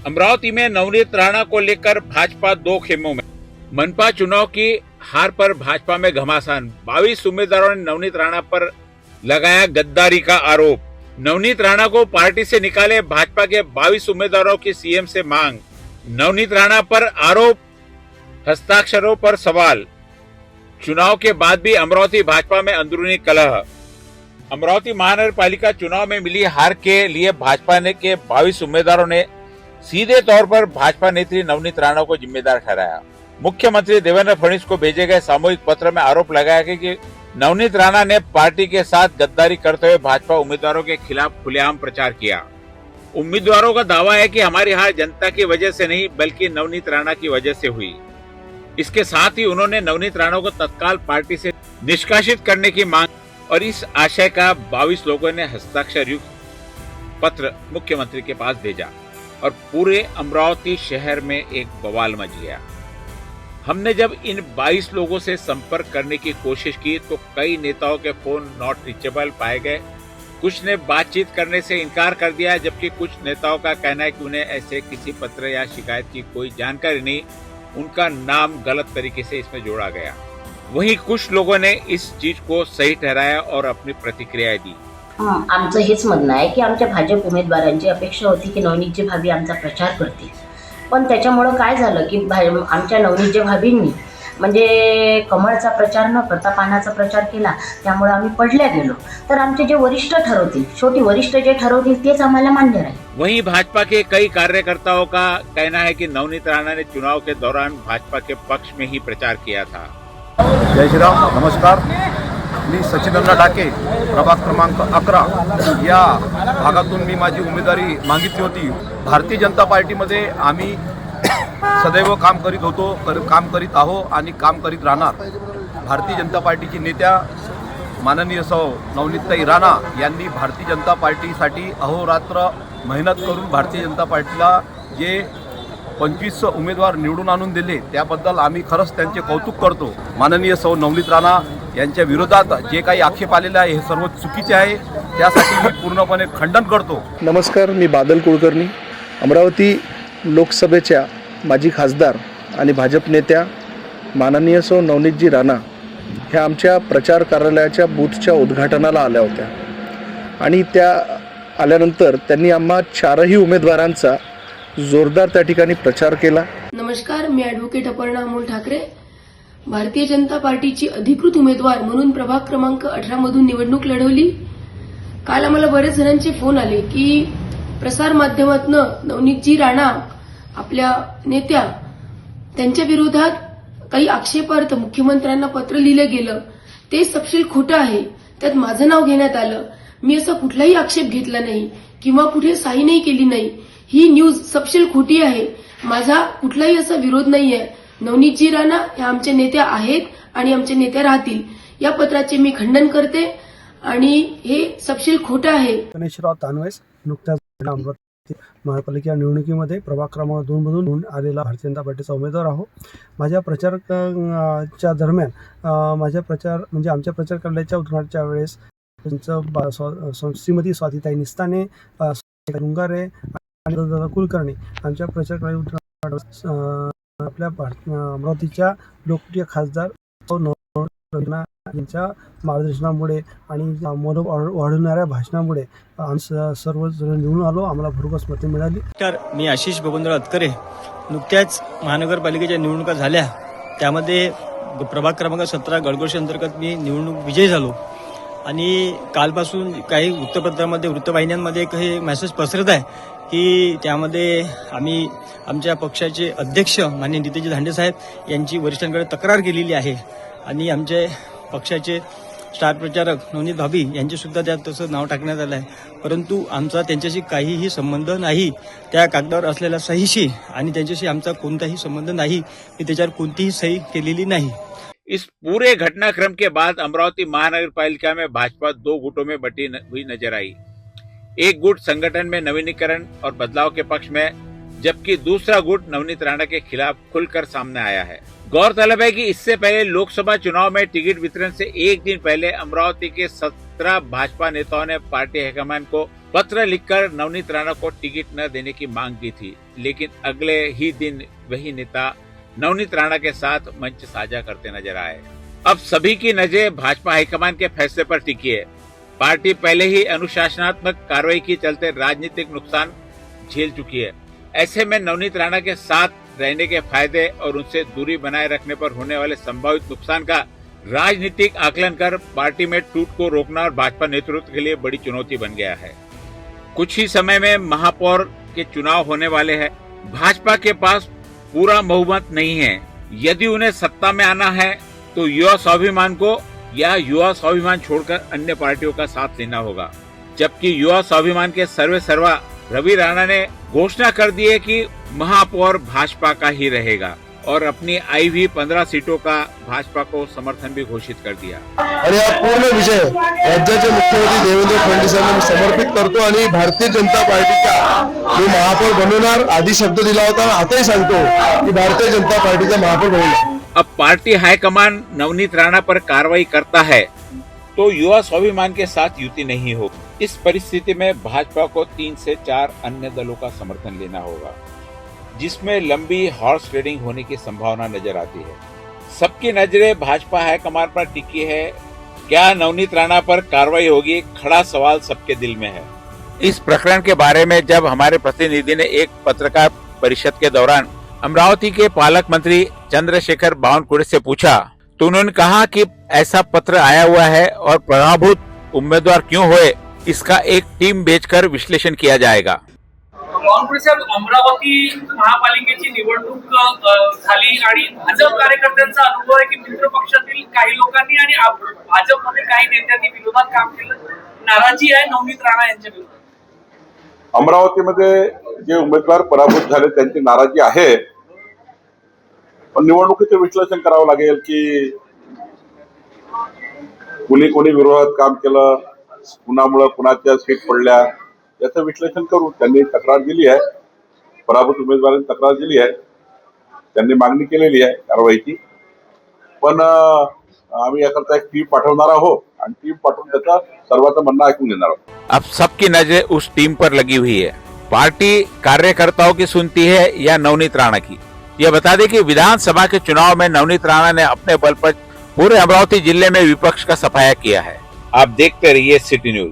अमरावती में नवनीत राणा को लेकर भाजपा दो खेमों में। मनपा चुनाव की हार पर भाजपा में घमासान। 22 उम्मीदवारों ने नवनीत राणा पर लगाया गद्दारी का आरोप। नवनीत राणा को पार्टी से निकाले, भाजपा के 22 उम्मीदवारों की सीएम से मांग। नवनीत राणा पर आरोप, हस्ताक्षरों पर सवाल। चुनाव के बाद भी अमरावती भाजपा में अंदरूनी कलह। अमरावती महानगर पालिका चुनाव में मिली हार के लिए भाजपा ने के 22 उम्मीदवारों ने सीधे तौर पर भाजपा नेत्री नवनीत राणा को जिम्मेदार ठहराया। मुख्यमंत्री देवेंद्र फडणवीस को भेजे गए सामूहिक पत्र में आरोप लगाया गया कि नवनीत राणा ने पार्टी के साथ गद्दारी करते हुए भाजपा उम्मीदवारों के खिलाफ खुलेआम प्रचार किया। उम्मीदवारों का दावा है कि हमारी हार जनता की वजह से नहीं बल्कि नवनीत राणा की वजह से हुई। इसके साथ ही उन्होंने नवनीत राणा को तत्काल पार्टी से निष्कासित करने की मांग और इस आशय का 22 लोगों ने हस्ताक्षर युक्त पत्र मुख्यमंत्री के पास भेजा और पूरे अमरावती शहर में एक बवाल मच गया। हमने जब इन 22 लोगों से संपर्क करने की कोशिश की तो कई नेताओं के फोन नॉट रीचेबल पाए गए। कुछ ने बातचीत करने से इनकार कर दिया, जबकि कुछ नेताओं का कहना है कि उन्हें ऐसे किसी पत्र या शिकायत की कोई जानकारी नहीं, उनका नाम गलत तरीके से इसमें जोड़ा गया। वहीं कुछ लोगों ने इस चीज को सही ठहराया और अपनी प्रतिक्रिया दी। आमचं हेच म्हणणं आहे की आमच्या भाजप उमेदवारांची अपेक्षा होती की नवनीतजी भाभी आमचा प्रचार करतील, पण त्याच्यामुळं काय झालं की आमच्या नवनीतजी भाभींनी म्हणजे कमळचा प्रचार न करता पानाचा प्रचार केला, त्यामुळे आम्ही पडल्या गेलो। तर आमचे जे वरिष्ठ ठरवतील, छोटी वरिष्ठ जे ठरवतील तेच आम्हाला मान्य राहील। वहीं भाजपा के कई कार्यकर्ताओं का कहना है कि नवनीत राणा ने चुनाव के दौरान भाजपा के पक्ष में ही प्रचार किया था। जय श्रीराम, नमस्कार। मी सचिनंदा डाके, प्रभाग क्रमांक 11 या भागातून मी माझी उमेदवारी मागितली होती। भारतीय जनता पार्टीमध्ये आम्ही सदैव काम करीत होतो, काम करीत आहो आणि काम करीत राहणार। भारतीय जनता पार्टीची नेत्या माननीय सौ नवनीतताई राणा यांनी भारतीय जनता पार्टीसाठी अहोरात्र मेहनत करून भारतीय जनता पार्टीला जे 25 उमेदवार निवडून आणून दिले त्याबद्दल आम्ही खरंच त्यांचे कौतुक करतो। माननीय सौ नवनीत राणा यांच्या विरोधात जे काही आक्षेप आलेले आहे हे सर्व चुकीचे आहे, त्यासाठी मी पूर्णपणे खंडन करतो। नमस्कार, मी बादल कुलकर्णी, अमरावती लोकसभेच्या माजी खासदार आणि भाजप नेत्या माननीय सौ नवनीतजी राणा ह्या आमच्या प्रचार कार्यालयाच्या बूथच्या उद्घाटनाला आल्या होत्या आणि त्या आल्यानंतर त्यांनी आम्हा 4ही उमेदवारांचा जोरदार त्या ठिकाणी प्रचार केला। नमस्कार, मी ॲडव्होकेट अपर्णा अमोल ठाकरे, भारतीय जनता पार्टीची अधिकृत उमेदवार म्हणून प्रभाग क्रमांक 18 मधून निवडणूक लढवली। काल आम्हाला बरेच जणांचे फोन आले की प्रसार माध्यमातून नवनीतजी राणा आपल्या नेत्या त्यांच्या विरोधात काही आक्षेपार्थ मुख्यमंत्र्यांना पत्र लिहिलं गेलं, ते सपशेल खोटं आहे, त्यात माझं नाव घेण्यात आलं। मी असा कुठलाही आक्षेप घेतला नाही किंवा कुठे सही नाही केली नाही। ही न्यूज सपशेल खोटी आहे। माझा कुठलाही असा विरोध नाहीये। नवनीतजी राणा ह्या आमच्या नेत्या आहेत आणि आमच्या नेत्या राहतील। या पत्राचे मी खंडन करते आणि हे सपशेल खोटं आहे। गणेशराव तानवेस, नुकत्याच अमरावती महापालिका निवडणुकीमध्ये प्रभाग क्रमांक 2 मधून आलेला भारतीय जनता पार्टीचा उमेदवार आहो। माझ्या प्रचाराच्या दरम्यान आमच्या प्रचार कार्यालयाच्या उद्घाटनाच्या वेळेस श्रीमती स्वातीताई निस्ताने, रुंगारे आणि दादा कुलकर्णी आमच्या प्रचार कार्यालयात आपल्या अमरावतीच्या लोकप्रिय खासदार यांच्या मार्गदर्शनामुळे आणि मनोबल वाढवणाऱ्या भाषणामुळे आम्ही सर्वजण निवडून आलो। आम्हाला भरघोस मते मिळाली। मी आशिष गोविंदराव अतकरे। नुकत्याच महानगरपालिकेच्या निवडणुका झाल्या, त्यामध्ये प्रभाग क्रमांक 17 गडगोशी अंतर्गत मी निवडणूक विजयी झालो आणि कालपासून काही वृत्तपत्रांमध्ये, वृत्तवाहिन्यांमध्ये एक हे मेसेज पसरत आहे की त्यामध्ये आम्ही आमच्या पक्षाचे अध्यक्ष माननीय नितेशजी धांडे साहेब यांची वरिष्ठांकडे तक्रार केलेली आहे आणि आमचे पक्षाचे स्टार प्रचारक नवनीत भाभी यांचे सुद्धा त्यात तसं नाव टाकण्यात आलं आहे, परंतु आमचा त्यांच्याशी काहीही संबंध नाही। त्या कागदावर असलेल्या सहीशी आणि त्यांच्याशी आमचा कोणताही संबंध नाही। मी त्याच्यावर कोणतीही सही केलेली नाही। इस पूरे घटनाक्रम के बाद अमरावती महानगर पालिका में भाजपा 2 गुटों में बटी हुई नजर आई। एक गुट संगठन में नवीनीकरण और बदलाव के पक्ष में, जबकि दूसरा गुट नवनीत राणा के खिलाफ खुलकर सामने आया है। गौरतलब है कि इससे पहले लोकसभा चुनाव में टिकट वितरण से एक दिन पहले अमरावती के 17 भाजपा नेताओं ने पार्टी हाईकमान को पत्र लिखकर नवनीत राणा को टिकट न देने की मांग की थी, लेकिन अगले ही दिन वही नेता नवनीत राणा के साथ मंच साझा करते नजर आए। अब सभी की नजर भाजपा हाईकमान के फैसले पर टिकी है। पार्टी पहले ही अनुशासनात्मक कार्रवाई के चलते राजनीतिक नुकसान झेल चुकी है। ऐसे में नवनीत राणा के साथ रहने के फायदे और उनसे दूरी बनाए रखने पर होने वाले संभावित नुकसान का राजनीतिक आकलन कर पार्टी में टूट को रोकना और भाजपा नेतृत्व के लिए बड़ी चुनौती बन गया है। कुछ ही समय में महापौर के चुनाव होने वाले हैं। भाजपा के पास पूरा बहुमत नहीं है। यदि उन्हें सत्ता में आना है तो युवा स्वाभिमान को या युवा स्वाभिमान छोड़कर अन्य पार्टियों का साथ लेना होगा। जबकि युवा स्वाभिमान के सर्वे सर्वा रवि राणा ने घोषणा कर दी है कि महापौर भाजपा का ही रहेगा और अपनी आई हुई 15 सीटों का भाजपा को समर्थन भी घोषित कर दिया। आणि हा पूर्ण विषय राज्याचे मुख्यमंत्री देवेंद्र फडणवीस यांना मी समर्पित करतो आणि भारतीय जनता पार्टीचा मी महापौर बनवणार आधी शब्द दिला होता, आताही सांगतो की भारतीय जनता पार्टीचा महापौर बनवणार। अब पार्टी हाईकमान नवनीत राणा पर कार्रवाई करता है तो युवा स्वाभिमान के साथ युति नहीं होगी। इस परिस्थिति में भाजपा को 3 से 4 अन्य दलों का समर्थन लेना होगा, जिसमें लंबी हॉर्स ट्रेडिंग होने की संभावना नजर आती है। सबकी नजरें भाजपा हाईकमान पर टिकी है। क्या नवनीत राणा पर कार्रवाई होगी? खड़ा सवाल सबके दिल में है। इस प्रकरण के बारे में जब हमारे प्रतिनिधि ने एक पत्रकार परिषद के दौरान अमरावती के पालक मंत्री चंद्रशेखर बावनकुळे से पूछा तो उन्होंने कहा कि ऐसा पत्र आया हुआ है और प्रभावित उम्मीदवार क्यों हुए इसका एक टीम भेजकर विश्लेषण किया जाएगा। बावनकुळे साहेब, अमरावती महापालिकेची निवडणूक झाली आणि भाजप कार्यकर्त्यांचा अनुभव आहे की मित्र पक्षातील काही लोकांनी आणि भाजपमध्ये काही नेत्यांनी विरोधात काम केलं, नाराजी आहे नवनीत राणा यांच्या विरोधात। अमरावतीमध्ये जे उमेदवार पराभूत झाले त्यांची नाराजी आहे, पण निवडणुकीचं विश्लेषण करावं लागेल की कोणी विरोधात काम केलं, कुणामुळे कुणाच्या सीट पडल्या याचं विश्लेषण करू। त्यांनी तक्रार दिली आहे, पराभूत उमेदवारांनी तक्रार दिली आहे, त्यांनी मागणी केलेली आहे कारवाईची, पण आम्ही याकरता एक टीम पाठवणार आहोत आणि टीम पाठवून त्याचा सर्वांचं म्हणणं ऐकून घेणार आहोत। अब सबकी नजर उस टीम पर लगी हुई है। पार्टी कार्यकर्ताओं की सुनती है या नवनीत राणा की? यह बता दें कि विधानसभा के चुनाव में नवनीत राणा ने अपने बल पर पूरे अमरावती जिले में विपक्ष का सफाया किया है। आप देखते रहिए सिटी न्यूज।